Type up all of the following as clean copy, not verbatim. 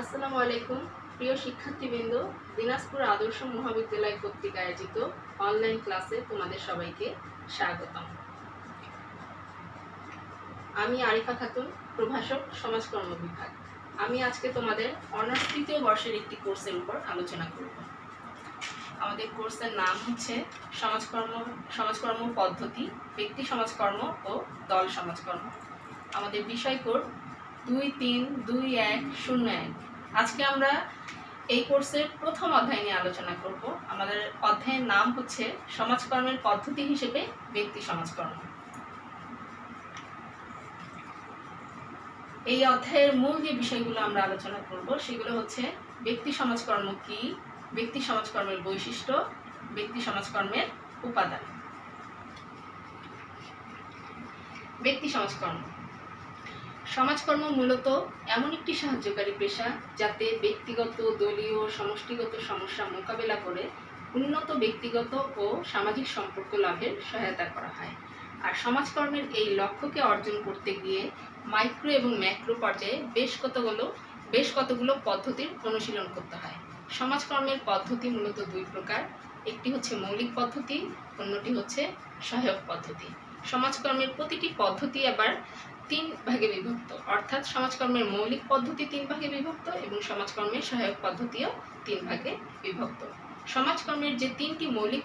আসসালামু আলাইকুম প্রিয় শিক্ষার্থীবৃন্দ, দিনাজপুর আদর্শ মহাবিদ্যালয় কর্তৃক আয়োজিত অনলাইন ক্লাসে তোমাদের সবাইকে স্বাগতম। আমি আরিফা খাতুন, প্রভাষক, সমাজকর্ম বিভাগ। আমি আজকে তোমাদের অনার্স তৃতীয় বর্ষের একটি কোর্সের উপর আলোচনা করব। আমাদের কোর্সের নাম হচ্ছে সমাজকর্ম পদ্ধতি, ব্যক্তি সমাজকর্ম ও দল সমাজকর্ম। আমাদের বিষয় কোড 232101। আজকে আমরা এই কোর্সের প্রথম অধ্যায় নিয়ে আলোচনা করব। আমাদের অধ্যায়ের নাম হচ্ছে সমাজকর্মের পদ্ধতি হিসেবে ব্যক্তি সমাজকর্ম। এই অধ্যায়ের মূল যে বিষয়গুলো আমরা আলোচনা করব সেগুলো হচ্ছে ব্যক্তি সমাজকর্ম কি, ব্যক্তি সমাজকর্মের বৈশিষ্ট্য, ব্যক্তি সমাজকর্মের উপাদান। ব্যক্তি সমাজকর্ম সমাজকর্ম মূলত এমন একটি সাহায্যকারী পেশা যাতে ব্যক্তিগত, দলীয়, সমষ্টিগত সমস্যা মোকাবেলা করে উন্নত ব্যক্তিগত ও সামাজিক সম্পর্ক লাভের সহায়তা করা হয়। আর সমাজকর্মের এই লক্ষ্যকে অর্জন করতে গিয়ে মাইক্রো এবং ম্যাক্রো পর্যায়ে বেশ কতগুলো পদ্ধতির অনুশীলন করতে হয়। সমাজকর্মের পদ্ধতি মূলত দুই প্রকার, একটি হচ্ছে মৌলিক পদ্ধতি, অন্যটি হচ্ছে সহায়ক পদ্ধতি। সমাজকর্মের প্রতিটি পদ্ধতি আবার তিন ভাগে বিভক্ত, অর্থাৎ সমাজকর্মের মৌলিক পদ্ধতি তিন ভাগে বিভক্ত এবং সমাজকর্মের সহায়ক পদ্ধতিও তিন ভাগে বিভক্ত। সমাজকর্মের যে তিনটি মৌলিক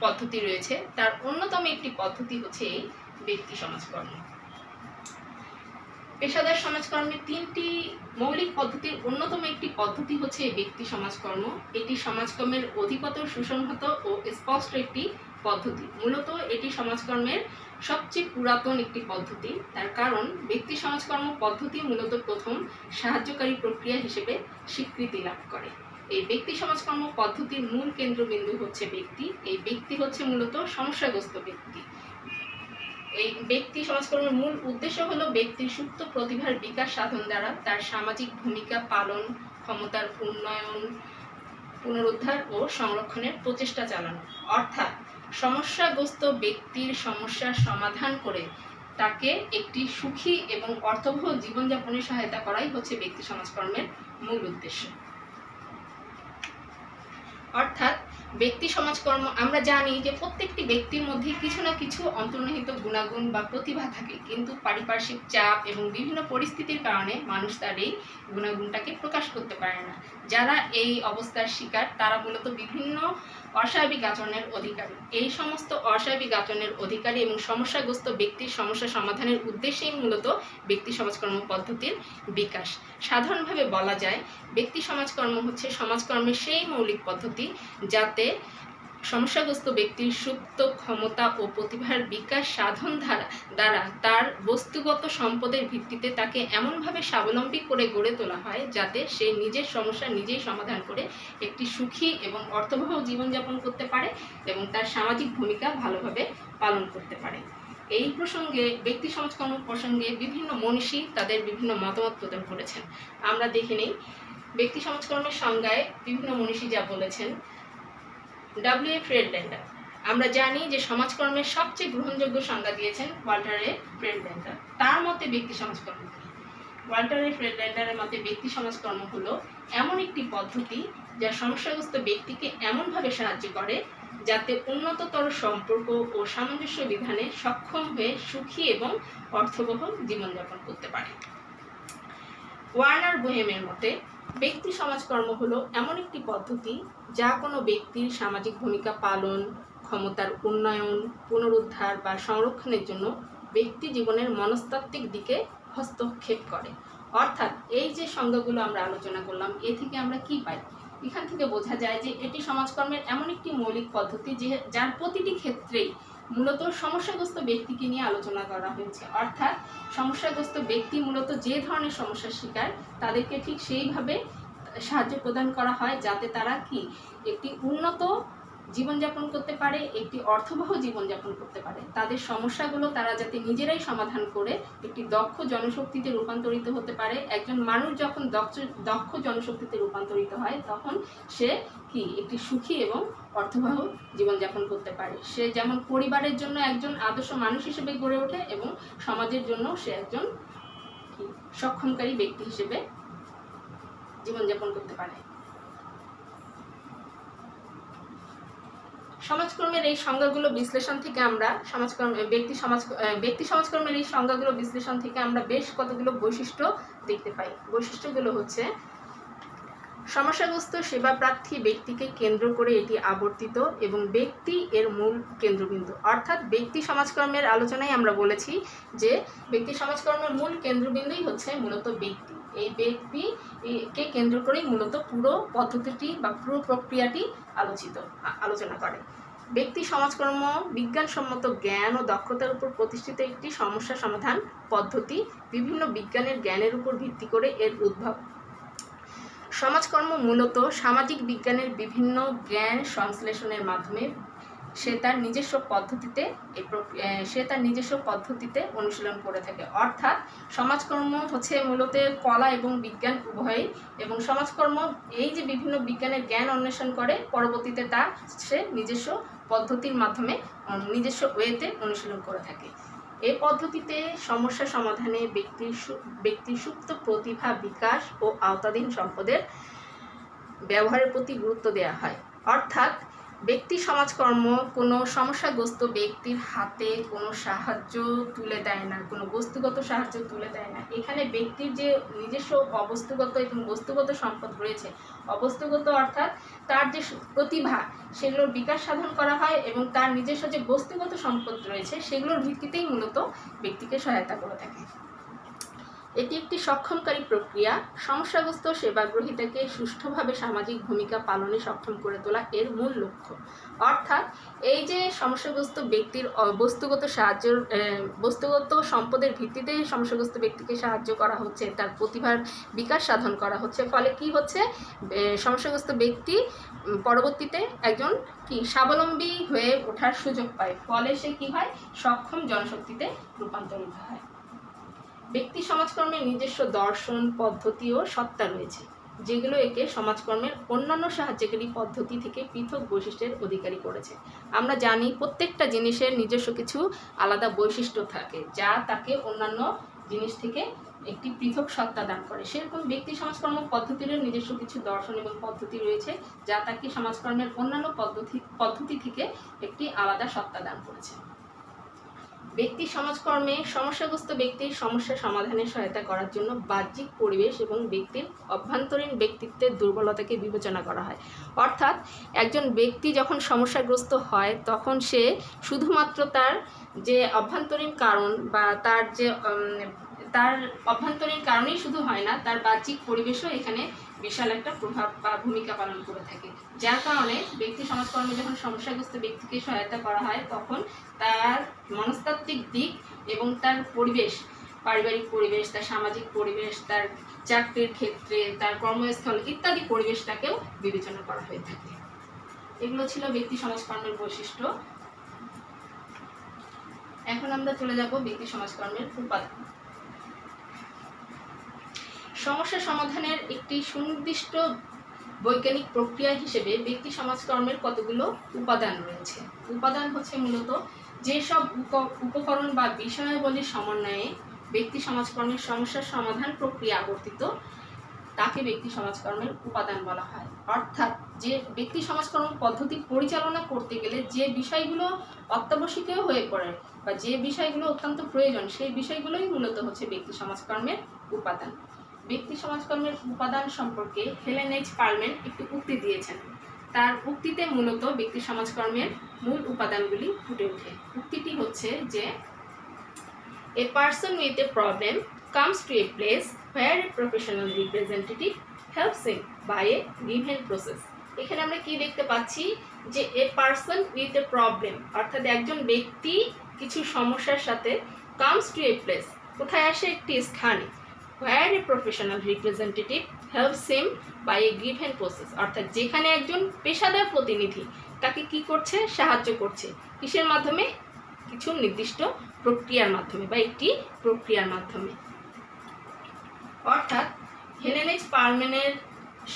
পদ্ধতি রয়েছে তার অন্যতম একটি পদ্ধতি হচ্ছে এই ব্যক্তি সমাজকর্ম। পেশাদার সমাজকর্মের তিনটি মৌলিক পদ্ধতির অন্যতম একটি পদ্ধতি হচ্ছে এই ব্যক্তি সমাজকর্ম। এটি সমাজকর্মের অধিকতর সুসংহত ও স্পষ্ট একটি পদ্ধতি। মূলত এটি সমাজকর্মের সবচেয়ে পুরাতন একটি পদ্ধতি। তার কারণ ব্যক্তি সমাজকর্ম পদ্ধতি মূলত প্রথম সাহায্যকারী প্রক্রিয়া হিসেবে স্বীকৃতি লাভ করে। এই ব্যক্তি সমাজকর্ম পদ্ধতির মূল কেন্দ্রবিন্দু হচ্ছে ব্যক্তি। এই ব্যক্তি হচ্ছে মূলত সমস্যাগ্রস্ত ব্যক্তি। এই ব্যক্তি সমাজকর্মের মূল উদ্দেশ্য হলো ব্যক্তির সুপ্ত প্রতিভার বিকাশ সাধন দ্বারা তার সামাজিক ভূমিকা পালন, ক্ষমতার উন্নয়ন, পুনরুদ্ধার ও সংরক্ষণের প্রচেষ্টা চালানো। অর্থাৎ সমস্যাগ্রস্ত ব্যক্তির সমস্যার সমাধান করে তাকে একটি সুখী এবং অর্থবহ জীবনযাপনে সহায়তা করাই হচ্ছে ব্যক্তি সমাজকর্মের মূল উদ্দেশ্য। অর্থাৎ ব্যক্তি সমাজকর্ম, আমরা জানি যে প্রত্যেকটি ব্যক্তির মধ্যে কিছু না কিছু অন্তর্নিহিত গুণাগুণ বা প্রতিভা থাকে, কিন্তু পারিপার্শ্বিক চাপ এবং বিভিন্ন পরিস্থিতির কারণে মানুষ তার এই গুণাগুণটাকে প্রকাশ করতে পারে না। যারা এই অবস্থার শিকার তারা মূলত বিভিন্ন অস্বাভাবিক আচরণের অধিকারী। এই সমস্ত অস্বাভাবিক আচরণের অধিকারী এবং সমস্যাগ্রস্ত ব্যক্তির সমস্যা সমাধানের উদ্দেশ্যেই মূলত ব্যক্তি সমাজকর্ম পদ্ধতির বিকাশ। সাধারণভাবে বলা যায় ব্যক্তি সমাজকর্ম হচ্ছে সমাজকর্মের সেই মৌলিক পদ্ধতি যাতে সমস্যাগ্রস্ত ব্যক্তির সুপ্ত ক্ষমতা ও প্রতিভার বিকাশ সাধন দ্বারা তার বস্তুগত সম্পদের ভিত্তিতে তাকে এমনভাবে স্বাবলম্বী করে গড়ে তোলা হয় যাতে সে নিজের সমস্যা নিজেই সমাধান করে একটি সুখী এবং অর্থবহ জীবনযাপন করতে পারে এবং তার সামাজিক ভূমিকা ভালোভাবে পালন করতে পারে। এই প্রসঙ্গে ব্যক্তি সমাজকর্ম প্রসঙ্গে বিভিন্ন মনীষী তাদের বিভিন্ন মতামত প্রদান করেছেন। আমরা দেখে নেই ব্যক্তি সমাজকর্মের সংজ্ঞায় বিভিন্ন মনীষী যা বলেছেন। W.A. ফ্রেডল্যান্ডার, আমরা জানি যে সমাজকর্মের সবচেয়ে গ্রহণযোগ্য সংজ্ঞা দিয়েছেন ওয়াল্টার এ ফ্রেডল্যান্ডার। তার মতে ব্যক্তি সমাজকর্ম কি? ওয়াল্টার এ ফ্রেডল্যান্ডারের মতে ব্যক্তি সমাজকর্ম হলো এমন একটি পদ্ধতি যা সমস্যাগ্রস্ত ব্যক্তিকে এমনভাবে সাহায্য করে যাতে উন্নততর সম্পর্ক ও সামঞ্জস্য বিধানে সক্ষম হয়ে সুখী এবং অর্থবহ জীবনযাপন করতে পারে। ওয়ার্নার বোহেমের মতে ব্যক্তি সমাজকর্ম হলো এমন একটি পদ্ধতি যা কোনো ব্যক্তির সামাজিক ভূমিকা পালন, ক্ষমতার উন্নয়ন, পুনরুদ্ধার বা সংরক্ষণের জন্য ব্যক্তি জীবনের মনস্তাত্ত্বিক দিকে হস্তক্ষেপ করে। অর্থাৎ এই যে সংজ্ঞাগুলো আমরা আলোচনা করলাম, এ থেকে আমরা কি পাই? এখান থেকে বোঝা যায় যে এটি সমাজকর্মের এমন একটি মৌলিক পদ্ধতি যার প্রতিটি ক্ষেত্রেই মূলত সমস্যাগ্রস্ত ব্যক্তিকে নিয়ে আলোচনা করা হয়েছে। অর্থাৎ সমস্যাগ্রস্ত ব্যক্তি মূলত যে ধরনের সমস্যার শিকার তাদেরকে ঠিক সেইভাবে সাহায্য প্রদান করা হয় যাতে তারা একটি উন্নত জীবনযাপন করতে পারে, একটি অর্থবহ জীবনযাপন করতে পারে। তাদের সমস্যাগুলো তারা যাতে নিজেরাই সমাধান করে একটি দক্ষ জনশক্তিতে রূপান্তরিত হতে পারে। একজন মানুষ যখন দক্ষ জনশক্তিতে রূপান্তরিত হয় তখন সে একটি সুখী এবং অর্থবহ জীবনযাপন করতে পারে। সে যেমন পরিবারের জন্য একজন আদর্শ মানুষ হিসেবে গড়ে ওঠে এবং সমাজের জন্য সে একজন সক্ষমকারী ব্যক্তি হিসেবে জীবনযাপন করতে পারে। সমাজকর্মের এই সংজ্ঞাগুলো বিশ্লেষণ থেকে আমরা ব্যক্তি সমাজকর্মের এই সংজ্ঞাগুলো বিশ্লেষণ থেকে আমরা বেশ কতগুলো বৈশিষ্ট্য দেখতে পাই। বৈশিষ্ট্যগুলো হচ্ছে: সমস্যাগ্রস্ত সেবা প্রার্থী ব্যক্তিকে কেন্দ্র করে এটি আবর্তিত এবং ব্যক্তি এর মূল কেন্দ্রবিন্দু। অর্থাৎ ব্যক্তি সমাজকর্মের আলোচনায় আমরা বলেছি যে ব্যক্তি সমাজকর্মের মূল কেন্দ্রবিন্দুই হচ্ছে মূলত ব্যক্তি। এই ব্যক্তিকে কেন্দ্র করেই মূলত পুরো পদ্ধতিটি বা পুরো প্রক্রিয়াটি আলোচনা করে। ব্যক্তি সমাজকর্ম বিজ্ঞানসম্মত জ্ঞান ও দক্ষতার উপর প্রতিষ্ঠিত একটি সমস্যা সমাধান পদ্ধতি। বিভিন্ন বিজ্ঞানের জ্ঞানের উপর ভিত্তি করে এর উদ্ভব। সমাজকর্ম মূলত সামাজিক বিজ্ঞানের বিভিন্ন জ্ঞান সংশ্লেষণের মাধ্যমে সে তার নিজস্ব পদ্ধতিতে অনুশীলন করে থাকে। অর্থাৎ সমাজকর্ম হচ্ছে মূলত কলা এবং বিজ্ঞান উভয়ই, এবং সমাজকর্ম এই যে বিভিন্ন বিজ্ঞানের জ্ঞান অন্বেষণ করে পরবর্তীতে তা সে নিজস্ব পদ্ধতির মাধ্যমে নিজস্ব ওয়েতে অনুশীলন করে থাকে। এই পদ্ধতিতে সমস্যা সমাধানে ব্যক্তির সুপ্ত প্রতিভা বিকাশ ও আওতাধীন সম্পদের ব্যবহারের প্রতি গুরুত্ব দেওয়া হয়। অর্থাৎ ব্যক্তি সমাজকর্ম কোনো সমস্যাগ্রস্ত ব্যক্তির হাতে কোনো সাহায্য তুলে দেয় না, কোনো বস্তুগত সাহায্য তুলে দেয় না। এখানে ব্যক্তির যে নিজস্ব অবস্তুগত এবং বস্তুগত সম্পদ রয়েছে, অবস্তুগত অর্থাৎ তার যে প্রতিভা সেগুলোর বিকাশ সাধন করা হয় এবং তার নিজস্ব যে বস্তুগত সম্পদ রয়েছে সেগুলোর ভিত্তিতেই মূলত ব্যক্তিকে সহায়তা করে থাকে। এটি একটি সক্ষমকারী প্রক্রিয়া। সমস্যাগ্রস্ত সেবাগ্রহীতাকে সুষ্ঠুভাবে সামাজিক ভূমিকা পালনে সক্ষম করে তোলা এর মূল লক্ষ্য। অর্থাৎ এই যে সমস্যাগ্রস্ত ব্যক্তির বস্তুগত সম্পদের ভিত্তিতে সমস্যাগ্রস্ত ব্যক্তিকে সাহায্য করা হচ্ছে, তার প্রতিভার বিকাশ সাধন করা হচ্ছে, ফলে কি হচ্ছে, সমস্যাগ্রস্ত ব্যক্তি পরবর্তীতে একজন স্বাবলম্বী হয়ে ওঠার সুযোগ পায়, ফলে সে কি হয়, সক্ষম জনশক্তিতে রূপান্তরিত হয়। ব্যক্তি সমাজকর্মের নিজস্ব দর্শন, পদ্ধতি ও সত্তা রয়েছে, যেগুলো একে সমাজকর্মের অন্যান্য সাহায্যকারী পদ্ধতি থেকে পৃথক বৈশিষ্ট্যের অধিকারী করেছে। আমরা জানি প্রত্যেকটা জিনিসের নিজস্ব কিছু আলাদা বৈশিষ্ট্য থাকে, যা তাকে অন্যান্য জিনিস থেকে একটি পৃথক সত্তা দান করে। সেরকম ব্যক্তি সমাজকর্ম পদ্ধতির নিজস্ব কিছু দর্শন এবং পদ্ধতি রয়েছে, যা তাকে সমাজকর্মের অন্যান্য পদ্ধতি থেকে একটি আলাদা সত্তা দান করেছে। ব্যক্তি সমাজকর্মে সমস্যাগ্রস্ত ব্যক্তির সমস্যা সমাধানে সহায়তা করার জন্য বাহ্যিক পরিবেশ এবং ব্যক্তির অভ্যন্তরীণ ব্যক্তিত্বের দুর্বলতাকে বিবেচনা করা হয়। অর্থাৎ একজন ব্যক্তি যখন সমস্যাগ্রস্ত হয় তখন সে শুধুমাত্র তার যে অভ্যন্তরীণ কারণ বা তার অভ্যন্তরীণ কারণেই শুধু হয় না, তার বাহ্যিক পরিবেশও এখানে বিশাল একটা প্রভাব বা ভূমিকা পালন করে থাকে। যার কারণে ব্যক্তি সমাজকর্মে যখন সমস্যাগ্রস্ত ব্যক্তিকে সহায়তা করা হয় তখন তার মনস্তাত্ত্বিক দিক এবং তার পরিবেশ, পারিবারিক পরিবেশ, তার সামাজিক পরিবেশ, তার চাকরির ক্ষেত্রে, তার কর্মস্থল ইত্যাদি পরিবেশটাকেও বিবেচনা করা হয়ে থাকে। এগুলো ছিল ব্যক্তি সমাজকর্মের বৈশিষ্ট্য। এখন আমরা চলে যাব ব্যক্তি সমাজকর্মের উপাদান। সমস্যা সমাধানের একটি সুনির্দিষ্ট বৈজ্ঞানিক প্রক্রিয়া হিসেবে ব্যক্তি সমাজকর্মের কতগুলো উপাদান রয়েছে। উপাদান হচ্ছে মূলত যেসব উপকরণ বা বিষয়াবলীর সমন্বয়ে ব্যক্তি সমাজকর্মের সমস্যার সমাধান প্রক্রিয়া আবর্তিত, তাকে ব্যক্তি সমাজকর্মের উপাদান বলা হয়। অর্থাৎ যে ব্যক্তি সমাজকর্ম পদ্ধতি পরিচালনা করতে গেলে যে বিষয়গুলো অত্যাবশ্যকীয় হয়ে পড়ে বা যে বিষয়গুলো অত্যন্ত প্রয়োজন, সেই বিষয়গুলোই মূলত হচ্ছে ব্যক্তি সমাজকর্মের উপাদান। ব্যক্তি সমাজকর্মের উপাদান সম্পর্কে হেলেন এইচ পারম্যান একটি উক্তি দিয়েছেন। তার উক্তিতে মূলত ব্যক্তি সমাজকর্মের মূল উপাদানগুলি ফুটে ওঠে। উক্তিটি হচ্ছে যে a person with a problem comes to a place where a professional representative helps him by a given process. এখানে আমরা কি দেখতে পাচ্ছি, যে a person with a problem অর্থাৎ একজন ব্যক্তি কিছু সমস্যার সাথে comes to a place, কোথায় আসে, একটি স্থানে, where a professional representative helps him by a given process, অর্থাৎ যেখানে একজন পেশাদার প্রতিনিধি তাকে কি করছে, সাহায্য করছে, কিসের মাধ্যমে, কিছু নির্দিষ্ট প্রক্রিয়ার মাধ্যমে বা একটি প্রক্রিয়ার মাধ্যমে। অর্থাৎ হেলেন এইচ পারম্যানের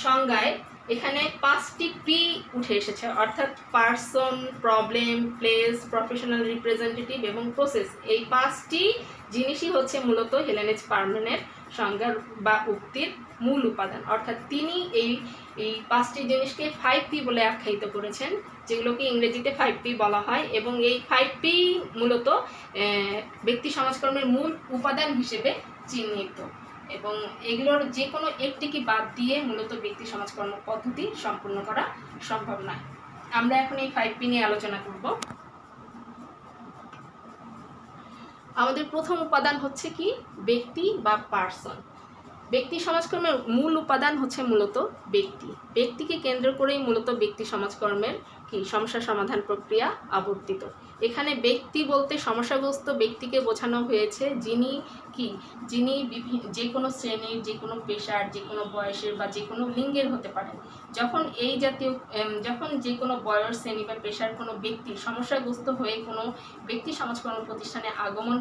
সংজ্ঞায় এখানে 5টি পি উঠে এসেছে, অর্থাৎ person, problem, place, professional representative এবং প্রসেস। এই 5টি জিনিসই হচ্ছে মূলত হেলেন এইচ পারম্যানের সংজ্ঞার বা উক্তির মূল উপাদান, অর্থাৎ তিনি এই এই 5টি জিনিসকে 5P বলে আখ্যায়িত করেছেন, যেগুলোকে ইংরেজিতে 5P বলা হয়। এবং এই 5P মূলত ব্যক্তি সমাজকর্মের মূল উপাদান হিসেবে চিহ্নিত, এবং এগুলোর যে কোনো একটিকে বাদ দিয়ে মূলত ব্যক্তি সমাজকর্ম পদ্ধতি সম্পূর্ণ করা সম্ভব নয়। আমরা এখন এই 5P নিয়ে আলোচনা করব। আমাদের প্রথম উপাদান হচ্ছে কি? ব্যক্তি বা পার্সন। ব্যক্তি সমাজকর্মের মূল উপাদান হচ্ছে মূলত ব্যক্তি। ব্যক্তিকে কেন্দ্র করেই মূলত ব্যক্তি সমাজকর্মের কি সমস্যা সমাধান প্রক্রিয়া আবর্তিত। এখানে ব্যক্তি বলতে সমস্যাগ্রস্ত ব্যক্তিকে বোঝানো হয়েছে, যিনি যে কোনো শ্রেণীর, যে কোনো পেশার, যে কোনো বয়সের বা যে কোনো লিঙ্গের হতে পারেন। যখন যে কোনো বয়স, শ্রেণী বা পেশার কোনো ব্যক্তি সমস্যাগ্রস্ত হয়ে কোনো ব্যক্তি সমাজকর্ম প্রতিষ্ঠানে আগমন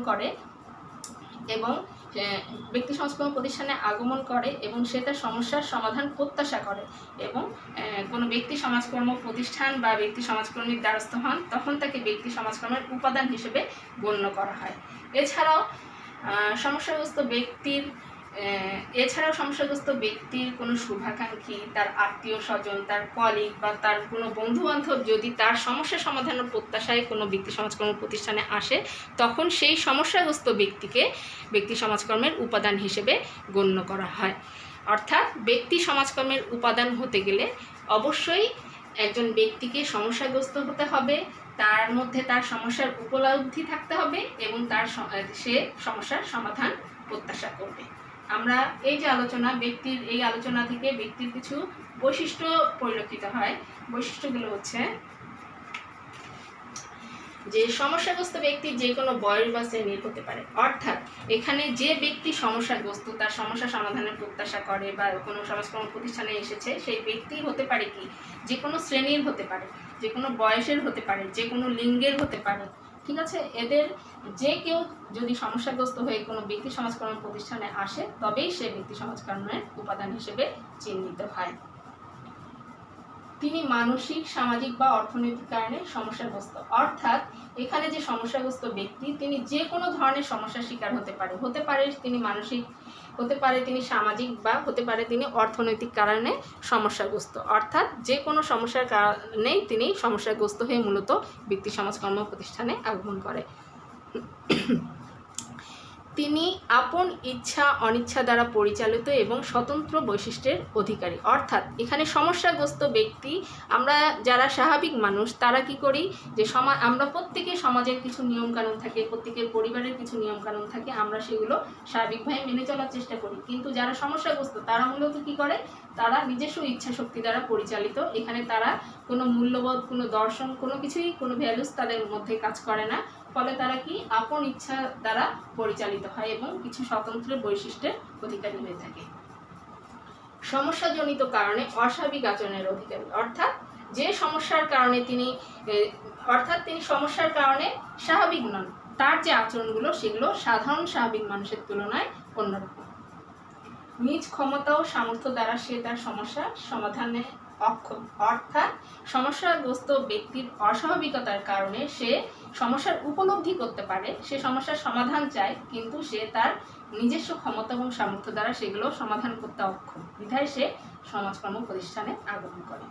করে এবং সে তার সমস্যার সমাধান প্রত্যাশা করে এবং কোনো ব্যক্তি সমাজকর্ম প্রতিষ্ঠান বা ব্যক্তি সমাজকর্মীর দ্বারস্থ হন, তখন তাকে ব্যক্তি সমাজকর্মের উপাদান হিসেবে গণ্য করা হয়। এছাড়াও সমস্যাগ্রস্ত ব্যক্তির কোনো শুভাকাঙ্ক্ষী, তার আত্মীয় স্বজন, তার কলিগ বা তার কোনো বন্ধুবান্ধব যদি তার সমস্যা সমাধানের প্রত্যাশায় কোনো ব্যক্তি সমাজকর্ম প্রতিষ্ঠানে আসে, তখন সেই সমস্যাগ্রস্ত ব্যক্তিকে ব্যক্তি সমাজকর্মের উপাদান হিসেবে গণ্য করা হয়। অর্থাৎ ব্যক্তি সমাজকর্মের উপাদান হতে গেলে অবশ্যই একজন ব্যক্তিকে সমস্যাগ্রস্ত হতে হবে, তার মধ্যে তার সমস্যার উপলব্ধি থাকতে হবে এবং সে সমস্যার সমাধান প্রত্যাশা করবে। আমরা এই আলোচনা থেকে ব্যক্তির কিছু বৈশিষ্ট্য পরিলক্ষিত হয়। বৈশিষ্ট্যগুলো হচ্ছে যে সমস্যাগ্রস্ত ব্যক্তি যে কোনো বয়স বা শ্রেণীর হতে পারে। অর্থাৎ এখানে যে ব্যক্তি সমস্যাগ্রস্ত, তার সমস্যা সমাধানের প্রত্যাশা করে বা কোনো সমাজকর্ম প্রতিষ্ঠানে এসেছে, সেই ব্যক্তি হতে পারে কি যে কোনো শ্রেণীর হতে পারে, যে কোনো বয়সের হতে পারে, যে কোনো লিঙ্গের হতে পারে। ঠিক আছে, এদের যে কেউ যদি সমস্যাগ্রস্ত হয়ে কোনো ব্যক্তি সমাজকর্ম প্রতিষ্ঠানে আসে, তবেই সে ব্যক্তি সমাজকর্মের উপাদান হিসেবে চিহ্নিত হয়। তিনি মানসিক, সামাজিক বা অর্থনৈতিক কারণে সমস্যাগ্রস্ত। অর্থাৎ এখানে যে সমস্যাগ্রস্ত ব্যক্তি, তিনি যে কোনো ধরনের সমস্যার শিকার হতে পারে তিনি মানসিক, হতে পারে তিনি সামাজিক, বা হতে পারে তিনি অর্থনৈতিক কারণে সমস্যাগ্রস্ত। অর্থাৎ যে কোনো সমস্যার কারণেই তিনি সমস্যাগ্রস্ত হয়ে মূলত ব্যক্তি সমাজকর্ম প্রতিষ্ঠানে আগমন করে। তিনি আপন ইচ্ছা অনিচ্ছা দ্বারা পরিচালিত এবং স্বতন্ত্র বৈশিষ্ট্যের অধিকারী। অর্থাৎ এখানে সমস্যাগ্রস্ত ব্যক্তি, আমরা যারা স্বাভাবিক মানুষ তারা কি করি, যে আমরা প্রত্যেকের সমাজের কিছু নিয়মকানুন থাকে, প্রত্যেকের পরিবারের কিছু নিয়মকানুন থাকে, আমরা সেগুলো স্বাভাবিকভাবে মেনে চলার চেষ্টা করি। কিন্তু যারা সমস্যাগ্রস্ত তারা মূলত কী করে, তারা নিজস্ব ইচ্ছা শক্তি দ্বারা পরিচালিত। এখানে তারা কোনো মূল্যবোধ, কোনো দর্শন, কোনো কিছুই, কোনো ভ্যালুস তাদের মধ্যে কাজ করে না। ফলে তারা কি আপন ইচ্ছা দ্বারা পরিচালিত হয় এবং কিছু স্বতন্ত্র বৈশিষ্ট্যের অধিকারী হয়ে থাকে। সমস্যাজনিত কারণে অস্বাভাবিক আচরণের অধিকারী। অর্থাৎ তিনি সমস্যার কারণে স্বাভাবিক নন, তার যে আচরণগুলো সেগুলো সাধারণ স্বাভাবিক মানুষের তুলনায় অন্যরকম। নিজ ক্ষমতা ও সামর্থ্য দ্বারা সে তার সমস্যা সমাধানে অক্ষম। অর্থাৎ সমস্যাগ্রস্ত ব্যক্তির অস্বাভাবিকতার কারণে সে সমস্যার উপলব্ধি করতে পারে, সে সমস্যার সমাধান চায়, কিন্তু সে তার নিজস্ব ক্ষমতা এবং সামর্থ্য দ্বারা সেগুলো সমাধান করতে অক্ষম, বিধায় সে সমাজকর্ম প্রতিষ্ঠানে আগমন করে।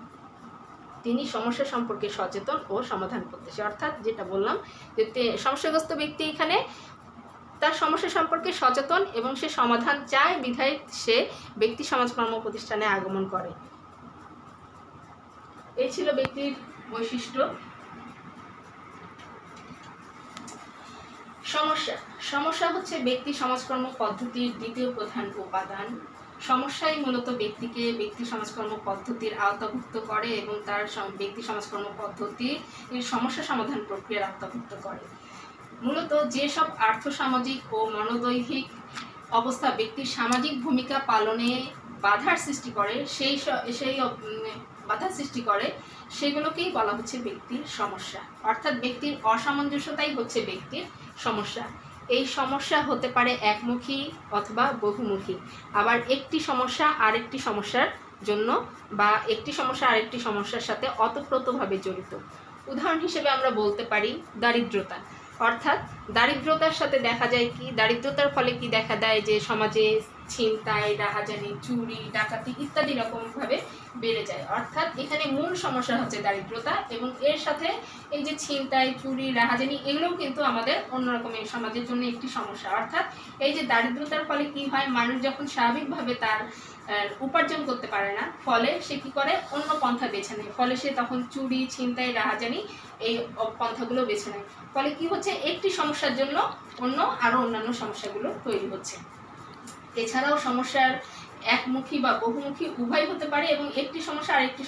তিনি সমস্যা সম্পর্কে সচেতন ও সমাধান প্রত্যাশী। অর্থাৎ যেটা বললাম যে সমস্যাগ্রস্ত ব্যক্তি এখানে তার সমস্যা সম্পর্কে সচেতন এবং সে সমাধান চায়, বিধায় সে ব্যক্তি সমাজকর্ম প্রতিষ্ঠানে আগমন করে। এই ছিল ব্যক্তির বৈশিষ্ট্য। সমস্যা হচ্ছে ব্যক্তি সমাজকর্ম পদ্ধতির দ্বিতীয় প্রধান উপাদান। সমস্যাই মূলত ব্যক্তিকে ব্যক্তি সমাজকর্ম পদ্ধতির আওতাভুক্ত করে এবং তার ব্যক্তি সমাজকর্ম পদ্ধতির সমস্যা সমাধান প্রক্রিয়ার আওতাভুক্ত করে। মূলত যেসব আর্থসামাজিক ও মনোদৈহিক অবস্থা ব্যক্তির সামাজিক ভূমিকা পালনে বাধার সৃষ্টি করে সেগুলোকেই বলা হচ্ছে ব্যক্তির সমস্যা। অর্থাৎ ব্যক্তির অসামঞ্জস্যতাই হচ্ছে ব্যক্তির সমস্যা। এই সমস্যা হতে পারে একমুখী অথবা বহুমুখী, আবার একটি সমস্যা আরেকটি সমস্যার জন্য বা একটি সমস্যা আরেকটি সমস্যার সাথে ওতপ্রোতভাবে জড়িত। উদাহরণ হিসেবে আমরা বলতে পারি দারিদ্রতা। অর্থাৎ দারিদ্রতার সাথে দেখা যায় কি, দারিদ্রতার ফলে কি দেখা দেয় যে সমাজে ছিনতাই, রাহাজানি, চুরি, ডাকাতি ইত্যাদি রকমভাবে বেড়ে যায়। অর্থাৎ এখানে মূল সমস্যা হচ্ছে দারিদ্রতা, এবং এর সাথে এই যে ছিনতাই, চুরি, রাহাজানি এগুলোও কিন্তু আমাদের অন্যরকমের সমাজের জন্য একটি সমস্যা। অর্থাৎ এই যে দারিদ্রতার ফলে কি হয়, মানুষ যখন স্বাভাবিকভাবে তার উপার্জন করতে পারে না, ফলে সে কি করে, অন্য পন্থা বেছে নেয়। ফলে সে তখন চুরি, ছিনতাই, রাহাজানি এই পন্থাগুলো বেছে নেয়। ফলে কি হচ্ছে, একটি সমস্যার জন্য আরও অন্যান্য সমস্যাগুলো তৈরি হচ্ছে। এছাড়াও সমস্যার একমুখী বা বহুমুখী উভয় হতে পারে, এবং একটি সমস্যা আরেকটি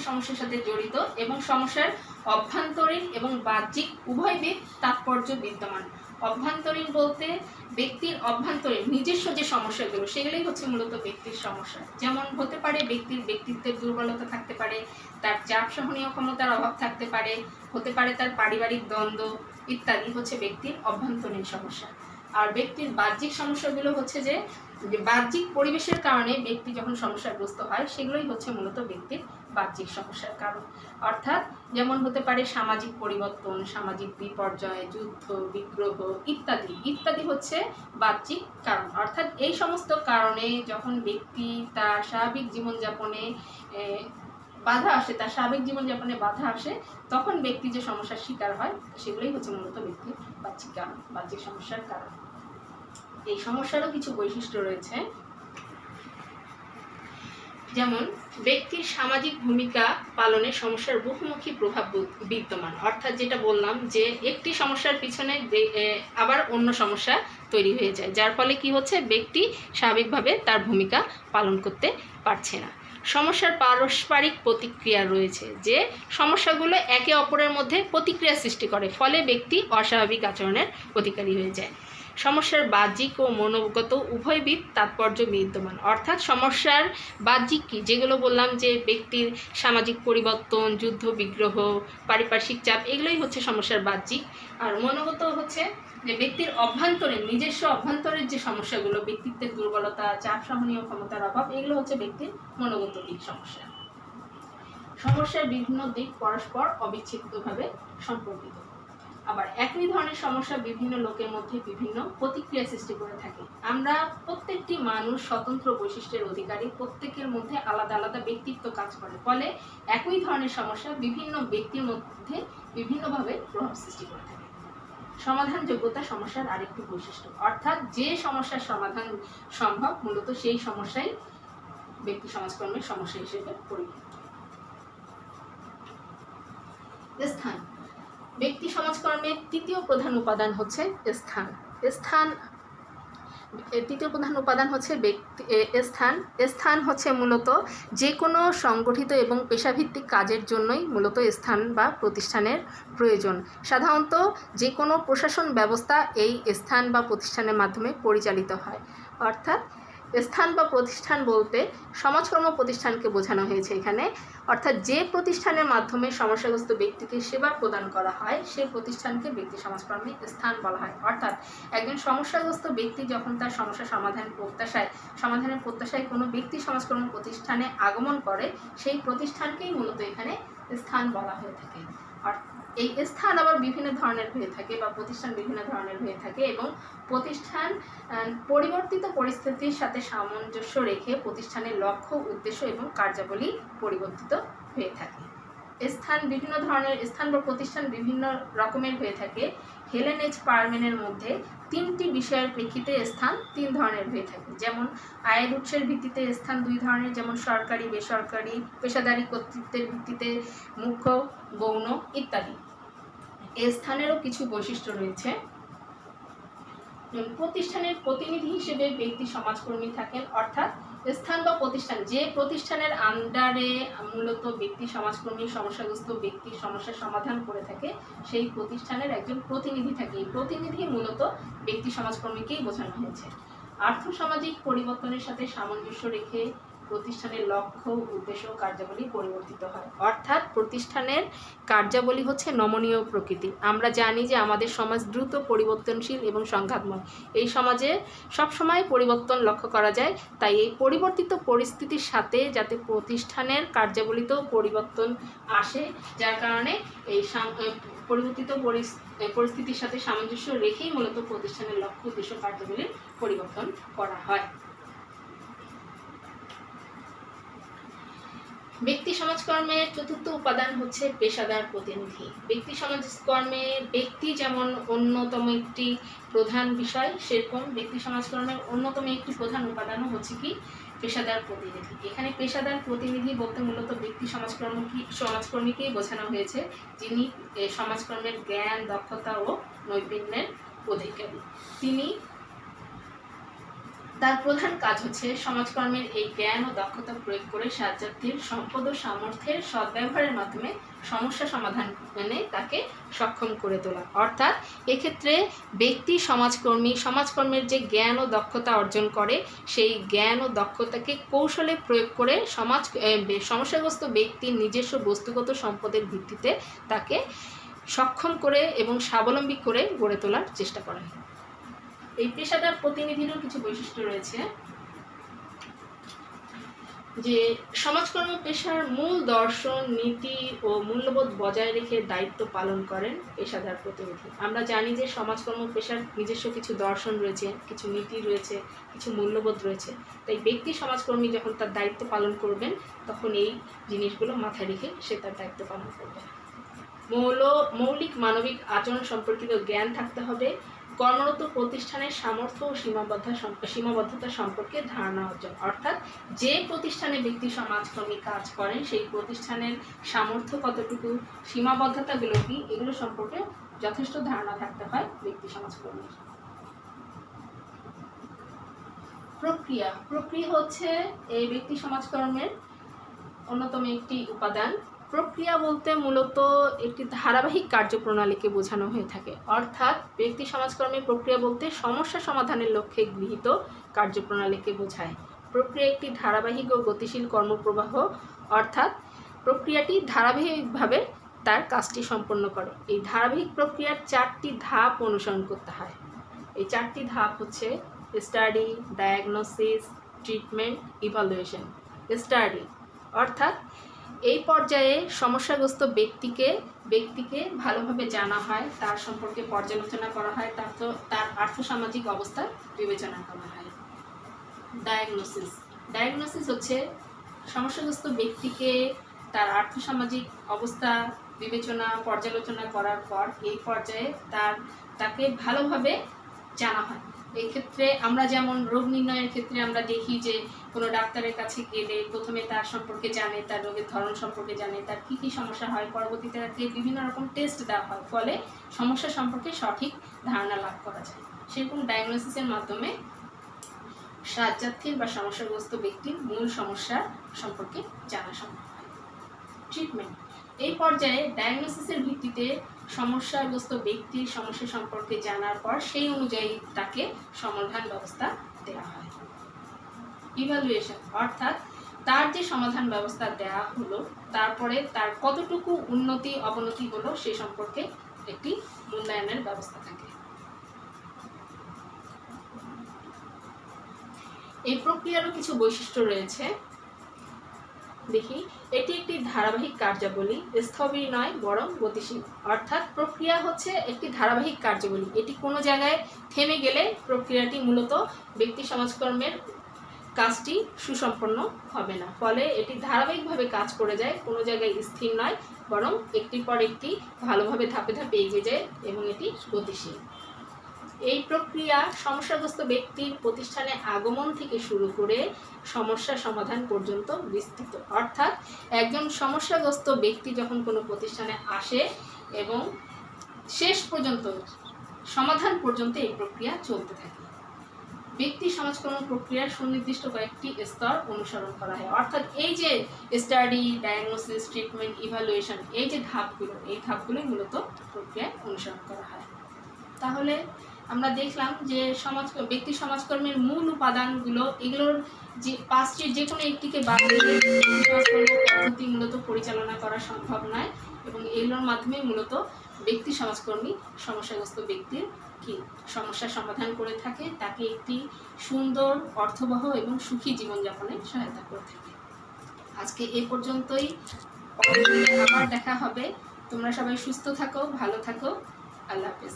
সমস্যার সাথে জড়িত, এবং সমস্যার অভ্যন্তরীণ এবং বাহ্যিক উভয় দিক তাৎপর্য বিদ্যমান। অভ্যন্তরীণ বলতে ব্যক্তির অভ্যন্তরীণ নিজস্ব যে সমস্যাগুলো, সেগুলোই হচ্ছে মূলত ব্যক্তির সমস্যা। যেমন হতে পারে ব্যক্তির ব্যক্তিত্বের দুর্বলতা থাকতে পারে, তার চাপ সহনীয় ক্ষমতার অভাব থাকতে পারে, হতে পারে তার পারিবারিক দ্বন্দ্ব ইত্যাদি হচ্ছে ব্যক্তির অভ্যন্তরীণ সমস্যা। আর ব্যক্তির বাহ্যিক সমস্যাগুলো হচ্ছে যে বাহ্যিক পরিবেশের কারণে ব্যক্তি যখন সমস্যাগ্রস্ত হয়, সেগুলোই হচ্ছে মূলত ব্যক্তির বাহ্যিক সমস্যার কারণ। অর্থাৎ যেমন হতে পারে সামাজিক পরিবর্তন, সামাজিক বিপর্যয়, যুদ্ধ, বিগ্রহ ইত্যাদি হচ্ছে বাহ্যিক কারণ। অর্থাৎ এই সমস্ত কারণে যখন ব্যক্তি তার স্বাভাবিক জীবনযাপনে বাধা আসে, তখন ব্যক্তি যে সমস্যার শিকার হয়, সেগুলোই হচ্ছে মূলত ব্যক্তির বাহ্যিক সমস্যার কারণ। এই সমস্যারও কিছু বৈশিষ্ট্য রয়েছে, যেমন ব্যক্তির সামাজিক ভূমিকা পালনে সমস্যার বহুমুখী প্রভাব বিদ্যমান। অর্থাৎ যেটা বললাম যে একটি সমস্যার পিছনে আবার অন্য সমস্যা তৈরি হয়ে যায়, যার ফলে কি হচ্ছে, ব্যক্তি স্বাভাবিকভাবে তার ভূমিকা পালন করতে পারছে না। সমস্যার পারস্পরিক প্রতিক্রিয়া রয়েছে, যে সমস্যাগুলো একে অপরের মধ্যে প্রতিক্রিয়া সৃষ্টি করে, ফলে ব্যক্তি অস্বাভাবিক আচরণের অধিকারী হয়ে যায়। সমস্যার বাহ্যিক ও মনোগত উভয়বিধ তাৎপর্য বিদ্যমান। অর্থাৎ সমস্যার বাহ্যিক কি, যেগুলো বললাম যে ব্যক্তির সামাজিক পরিবর্তন, যুদ্ধ, বিগ্রহ, পারিপার্শ্বিক চাপ, এগুলোই হচ্ছে সমস্যার বাহ্যিক। আর মনোগত হচ্ছে যে ব্যক্তির নিজস্ব অভ্যন্তরের যে সমস্যাগুলো, ব্যক্তিত্বের দুর্বলতা, চাপ সহনীয় ক্ষমতার অভাব, এগুলো হচ্ছে ব্যক্তির মনোগত দিক সমস্যা। সমস্যার বিভিন্ন দিক পরস্পর অবিচ্ছেদ্যভাবে সম্পর্কিত। আবার একই ধরনের সমস্যা বিভিন্ন লোকের মধ্যে বিভিন্ন প্রতিক্রিয়া সৃষ্টি করে থাকে। আমরা প্রত্যেকটি মানুষ স্বতন্ত্র বৈশিষ্ট্যের অধিকারী, প্রত্যেকের মধ্যে আলাদা আলাদা ব্যক্তিত্ব কাজ করে, ফলে একই ধরনের সমস্যা বিভিন্ন ব্যক্তির মধ্যে বিভিন্নভাবে প্রভাব সৃষ্টি করে থাকে। সমাধান যোগ্যতা সমস্যার আরেকটি বৈশিষ্ট্য। অর্থাৎ যে সমস্যার সমাধান সম্ভব, মূলত সেই সমস্যাই ব্যক্তি সমাজকর্মের সমস্যা হিসেবে পরিগণিত। স্থান। ব্যক্তি সমাজকর্মের তৃতীয় প্রধান উপাদান হচ্ছে স্থান। তৃতীয় প্রধান উপাদান হচ্ছে স্থান হচ্ছে মূলত যে কোনো সংগঠিত এবং পেশাভিত্তিক কাজের জন্যই মূলত স্থান বা প্রতিষ্ঠানের প্রয়োজন। সাধারণত যে কোনো প্রশাসন ব্যবস্থা এই স্থান বা প্রতিষ্ঠানের মাধ্যমে পরিচালিত হয়। অর্থাৎ স্থান বা প্রতিষ্ঠান বলতে সমাজকর্ম প্রতিষ্ঠানকে বোঝানো হয়েছে এখানে। অর্থাৎ যে প্রতিষ্ঠানের মাধ্যমে সমস্যাগ্রস্ত ব্যক্তিকে সেবা প্রদান করা হয়, সেই প্রতিষ্ঠানকে ব্যক্তি সমাজকর্মে স্থান বলা হয়। অর্থাৎ একজন সমস্যাগ্রস্ত ব্যক্তি যখন তার সমস্যা সমাধানের প্রত্যাশায় কোনো ব্যক্তি সমাজকর্ম প্রতিষ্ঠানে আগমন করে, সেই প্রতিষ্ঠানকেই মূলত এখানে স্থান বলা হয়ে থাকে। আর এই স্থান আবার বিভিন্ন ধরনের হয়ে থাকে, বা প্রতিষ্ঠান বিভিন্ন ধরনের হয়ে থাকে, এবং প্রতিষ্ঠান পরিবর্তিত পরিস্থিতির সাথে সামঞ্জস্য রেখে প্রতিষ্ঠানের লক্ষ্য, উদ্দেশ্য এবং কার্যাবলী পরিবর্তিত হয়ে থাকে। স্থান বা প্রতিষ্ঠান বিভিন্ন রকমের হয়ে থাকে। হেলেন এইচ পারম্যানের মধ্যে 3টি বিষয়ের প্রেক্ষিতে স্থান 3 ধরনের হয়ে থাকে। যেমন আয়ের উৎসের ভিত্তিতে স্থান 2 ধরনের, যেমন সরকারি, বেসরকারি, পেশাদারি কর্তৃত্বের ভিত্তিতে মুখ্য, গৌণ ইত্যাদি। এই স্থানেরও কিছু বৈশিষ্ট্য রয়েছে। প্রতিষ্ঠানের প্রতিনিধি হিসেবে ব্যক্তি সমাজকর্মী থাকেন। অর্থাৎ স্থান বা প্রতিষ্ঠান, যে প্রতিষ্ঠানের আন্ডারে মূলত ব্যক্তি সমাজকর্মী সমস্যাগ্রস্ত ব্যক্তির সমস্যার সমাধান করে থাকে, সেই প্রতিষ্ঠানের একজন প্রতিনিধি থাকে। এই প্রতিনিধি মূলত ব্যক্তি সমাজকর্মীকেই বোঝানো হয়েছে। আর্থসামাজিক পরিবর্তনের সাথে সামঞ্জস্য রেখে প্রতিষ্ঠানের লক্ষ্য, উদ্দেশ্য, কার্যাবলী পরিবর্তিত হয়। অর্থাৎ প্রতিষ্ঠানের কার্যাবলী হচ্ছে নমনীয় প্রকৃতি। আমরা জানি যে আমাদের সমাজ দ্রুত পরিবর্তনশীল এবং সংঘাতময়। এই সমাজে সবসময় পরিবর্তন লক্ষ্য করা যায়। তাই এই পরিবর্তিত পরিস্থিতির সাথে যাতে প্রতিষ্ঠানের কার্যাবলীতেও পরিবর্তন আসে, যার কারণে এই পরিবর্তিত পরিস্থিতির সাথে সামঞ্জস্য রেখেই মূলত প্রতিষ্ঠানের লক্ষ্য, উদ্দেশ্য, কার্যাবলীর পরিবর্তন করা হয়। ব্যক্তি সমাজকর্মের চতুর্থ উপাদান হচ্ছে পেশাদার প্রতিনিধি। ব্যক্তি সমাজকর্মে ব্যক্তি যেমন অন্যতম একটি প্রধান বিষয়, সেরকম ব্যক্তি সমাজকর্মের অন্যতম একটি প্রধান উপাদানও হচ্ছে কি পেশাদার প্রতিনিধি। এখানে পেশাদার প্রতিনিধি বলতে মূলত ব্যক্তি সমাজকর্মীকেই বোঝানো হয়েছে, যিনি সমাজকর্মের জ্ঞান, দক্ষতা ও নৈপুণ্যের অধিকারী। তার প্রধান কাজ হচ্ছে সমাজকর্মের এই জ্ঞান ও দক্ষতা প্রয়োগ করে সাহায্যার্থীর সম্পদ ও সামর্থ্যের সদ্ব্যবহারের মাধ্যমে সমস্যা সমাধানে তাকে সক্ষম করে তোলা। অর্থাৎ এক্ষেত্রে ব্যক্তি সমাজকর্মের যে জ্ঞান ও দক্ষতা অর্জন করে, সেই জ্ঞান ও দক্ষতাকে কৌশলে প্রয়োগ করে সমস্যাগ্রস্ত ব্যক্তির নিজস্ব বস্তুগত সম্পদের ভিত্তিতে তাকে সক্ষম করে এবং স্বাবলম্বী করে গড়ে তোলার চেষ্টা করেন। এই পেশাদার প্রতিনিধিরও কিছু বৈশিষ্ট্য রয়েছে, যে সমাজকর্ম পেশার মূল দর্শন, নীতি ও মূল্যবোধ বজায় রেখে দায়িত্ব পালন করেন পেশাদার প্রতিনিধি। আমরা জানি যে সমাজকর্ম পেশার নিজস্ব কিছু দর্শন রয়েছে, কিছু নীতি রয়েছে, কিছু মূল্যবোধ রয়েছে। তাই ব্যক্তি সমাজকর্মী যখন তার দায়িত্ব পালন করবেন, তখন এই জিনিসগুলো মাথায় রেখে সে তার দায়িত্ব পালন করবে। মৌলিক মানবিক আচরণ সম্পর্কিত জ্ঞান থাকতে হবে। কর্মরত প্রতিষ্ঠানের সামর্থ্য ও সীমাবদ্ধতা সম্পর্কে ধারণা অর্জন। অর্থাৎ যে প্রতিষ্ঠানে ব্যক্তি সমাজকর্মী কাজ করেন, সেই প্রতিষ্ঠানের সামর্থ্য কতটুকু, সীমাবদ্ধতাগুলো কি, এগুলো সম্পর্কে যথেষ্ট ধারণা থাকতে হয় ব্যক্তি সমাজকর্মীর। প্রক্রিয়া হচ্ছে এই ব্যক্তি সমাজকর্মের অন্যতম একটি উপাদান। প্রক্রিয়া বলতে মূলত একটি ধারাবাহিক কার্যপ্রণালীকে বোঝানো হয়ে থাকে। অর্থাৎ ব্যক্তি সমাজকর্মের প্রক্রিয়া বলতে সমস্যা সমাধানের লক্ষ্যে গৃহীত কার্যপ্রণালীকে বোঝায়। প্রক্রিয়া একটি ধারাবাহিক ও গতিশীল কর্মপ্রবাহ, অর্থাৎ প্রক্রিয়াটি ধারাবাহিকভাবে তার কাজটি সম্পন্ন করে। এই ধারাবাহিক প্রক্রিয়ার 4টি ধাপ অনুসরণ করতে হয়। এই 4টি ধাপ হচ্ছে study, diagnosis, treatment, evaluation. Study অর্থাৎ এই পর্যায়ে সমস্যাগ্রস্ত ব্যক্তিকে ভালোভাবে জানা হয়, তার সম্পর্কে পর্যালোচনা করা হয়, তার আর্থসামাজিক অবস্থা বিবেচনা করা হয়। ডায়াগনোসিস হচ্ছে সমস্যাগ্রস্ত ব্যক্তিকে তার আর্থসামাজিক অবস্থা বিবেচনা পর্যালোচনা করার পর এই পর্যায়ে তাকে ভালোভাবে জানা হয়। এই ক্ষেত্রে আমরা যেমন রোগ নির্ণয়ের ক্ষেত্রে আমরা দেখি যে কোনো ডাক্তারের কাছে গেলে প্রথমে তার সম্পর্কে জানে, তার রোগের ধরন সম্পর্কে জানে, তার কী কী সমস্যা হয়, পরবর্তীতে তাকে বিভিন্ন রকম টেস্ট দেওয়া হয়, ফলে সমস্যা সম্পর্কে সঠিক ধারণা লাভ করা যায়। সেরকম ডায়াগনোসিসের মাধ্যমে সাহায্যার্থীর বা সমস্যাগ্রস্ত ব্যক্তির মূল সমস্যা সম্পর্কে জানা সম্ভব হয়। ট্রিটমেন্ট এই পর্যায়ে ডায়াগনোসিসের ভিত্তিতে সমস্যাগ্রস্ত ব্যক্তির সমস্যা সম্পর্কে জানার পর সেই অনুযায়ী তাকে সমাধান ব্যবস্থা দেওয়া হয়। ইভালুয়েশন অর্থাৎ তার যে সমাধান ব্যবস্থা দেওয়া হলো, তারপরে তার কতটুকু উন্নতি অবনতি হলো সে সম্পর্কে একটি মূল্যায়নের ব্যবস্থা থাকে। এই প্রক্রিয়ারও কিছু বৈশিষ্ট্য রয়েছে, দেখি। এটি একটি ধারাবাহিক কার্যাবলী, স্থবির নয় বরং গতিশীল। অর্থাৎ প্রক্রিয়া হচ্ছে একটি ধারাবাহিক কার্যাবলী, এটি কোনো জায়গায় থেমে গেলে প্রক্রিয়াটি মূলত ব্যক্তি সমাজকর্মের কাজটি সুসম্পন্ন হবে না, ফলে এটি ধারাবাহিকভাবে কাজ করে যায়, কোনো জায়গায় স্থির নয় বরং একটির পর একটি ভালোভাবে ধাপে ধাপে এগিয়ে যায় এবং এটি গতিশীল। এই প্রক্রিয়া সমস্যাগ্রস্ত ব্যক্তির প্রতিষ্ঠানে আগমন থেকে শুরু করে সমস্যা সমাধান পর্যন্ত বিস্তৃত। অর্থাৎ একজন সমস্যাগ্রস্ত ব্যক্তি যখন কোনো প্রতিষ্ঠানে আসে এবং শেষ পর্যন্ত সমাধান পর্যন্ত এই প্রক্রিয়া চলতে থাকে। ব্যক্তি সমাজকর্ম প্রক্রিয়ার সুনির্দিষ্ট কয়েকটি স্তর অনুসরণ করা হয়। অর্থাৎ এই যে স্টাডি, ডায়াগনোসিস, ট্রিটমেন্ট, ইভালুয়েশন, এই যে ধাপগুলো, এই ধাপগুলোই মূলত প্রক্রিয়ায় অনুসরণ করা হয়। তাহলে আমরা দেখলাম যে ব্যক্তি সমাজকর্মের মূল উপাদানগুলো, এগুলোর যে পাঁচটির যে কোনো একটিকে বাদ দিলে সমাজকর্ম পদ্ধতি মূলত পরিচালনা করা সম্ভব নয়, এবং এগুলোর মাধ্যমে মূলত ব্যক্তি সমাজকর্মী সমস্যাগ্রস্ত ব্যক্তির কি সমস্যার সমাধান করে থাকে, তাকে একটি সুন্দর, অর্থবহ এবং সুখী জীবনযাপনে সহায়তা করে থাকে। আজকে এ পর্যন্তই, আবার দেখা হবে। তোমরা সবাই সুস্থ থাকো, ভালো থাকো। আল্লাহ হাফেজ।